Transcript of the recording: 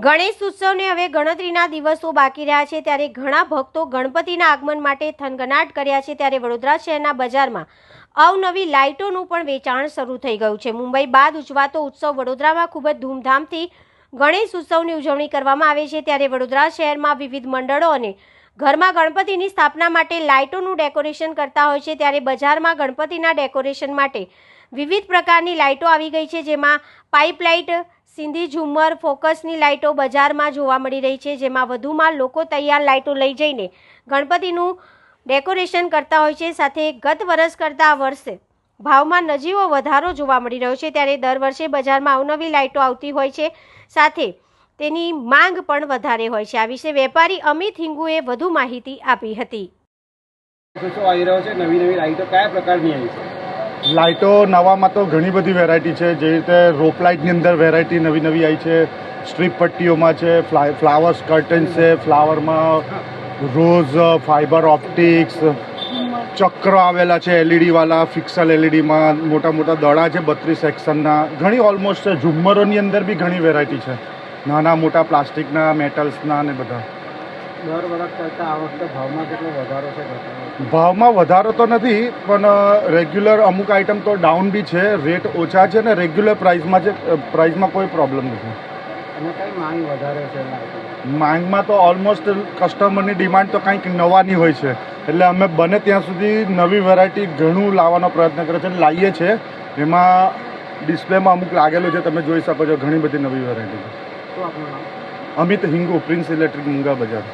ગણેશ ઉત્સવને હવે ગણતરીના દિવસો બાકી રહ્યા છે ત્યારે ઘણા ભક્તો ગણપતિના આગમન માટે થનગનાટ કર્યા છે ત્યારે વડોદરા શહેરના બજારમાં અવનવી લાઇટોનું પણ વેચાણ શરૂ થઈ ગયું છે। મુંબઈ બાદ ઉજવાતો ઉત્સવ વડોદરામાં ખૂબ જ ધૂમધામથી ગણેશ ઉત્સવની ઉજવણી કરવામાં આવે છે ત્યારે વડોદરા શહેરમાં વિવિધ મંડળો અને ઘરમાં ગણપતિની સ્થાપના માટે લાઇટોનું ડેકોરેશન કરતા હોય છે ત્યારે બજારમાં ગણપતિના ડેકોરેશન માટે વિવિધ પ્રકારની લાઇટો આવી ગઈ છે જેમાં પાઇપ લાઇટ, સિંધી ઝુમ્મર, ફોકસની લાઇટો બજારમાં જોવા મળી રહી છે જેમાં વધુમાં લોકો તૈયાર લાઇટો લઈ જઈને ગણપતિનું ડેકોરેશન કરતા હોય છે। સાથે ગત વર્ષ કરતાં આ વર્ષે ભાવમાં નજીવો વધારો જોવા મળી રહ્યો છે ત્યારે દર વર્ષે બજારમાં અવનવી લાઇટો આવતી હોય છે સાથે તેની માંગ પણ વધારે હોય છે। આ વિશે વેપારી અમિત હિંગુએ વધુ માહિતી આપી હતી। લાઇટો નવામાં તો ઘણી બધી વેરાયટી છે, જે રીતે રોપ લાઇટની અંદર વેરાયટી નવી આવી છે, સ્ટ્રીપ પટ્ટીઓમાં છે, ફ્લાવર્સ કર્ટન્સ છે, ફ્લાવરમાં રોઝ, ફાઇબર ઓપ્ટિક્સ, ચક્ર આવેલા છે એલઈડી વાળા, ફિક્સલ એલઈડીમાં મોટા મોટા દડા છે 32 સેક્શનના, ઘણી ઓલમોસ્ટ છે। ઝુમ્મરોની અંદર બી ઘણી વેરાયટી છે, નાના મોટા પ્લાસ્ટિકના, મેટલ્સના ને બધા। દર વર્ષ કરતાં આ વખતે ભાવમાં કેટલો વધારો છે? ભાવમાં વધારો તો નથી, પણ રેગ્યુલર અમુક આઇટમ તો ડાઉન બી છે, રેટ ઓછા છે ને રેગ્યુલર પ્રાઇસમાં છે, પ્રાઇસમાં કોઈ પ્રોબ્લેમ નથી। અને કઈ માંગ વધારે છે? માંગમાં તો ઓલમોસ્ટ કસ્ટમરની ડિમાન્ડ તો કંઈક નવાની હોય છે, એટલે અમે બને ત્યાં સુધી નવી વેરાયટી ઘણું લાવવાનો પ્રયત્ન કરે છે, લાવીએ છીએ। એમાં ડિસ્પ્લેમાં અમુક લાગેલું છે, તમે જોઈ શકો છો, ઘણી બધી નવી વેરાયટી છે। શું આપનું નામ? અમિત હિંગુ, પ્રિન્સ ઇલેક્ટ્રિક, મુંગા બજાર।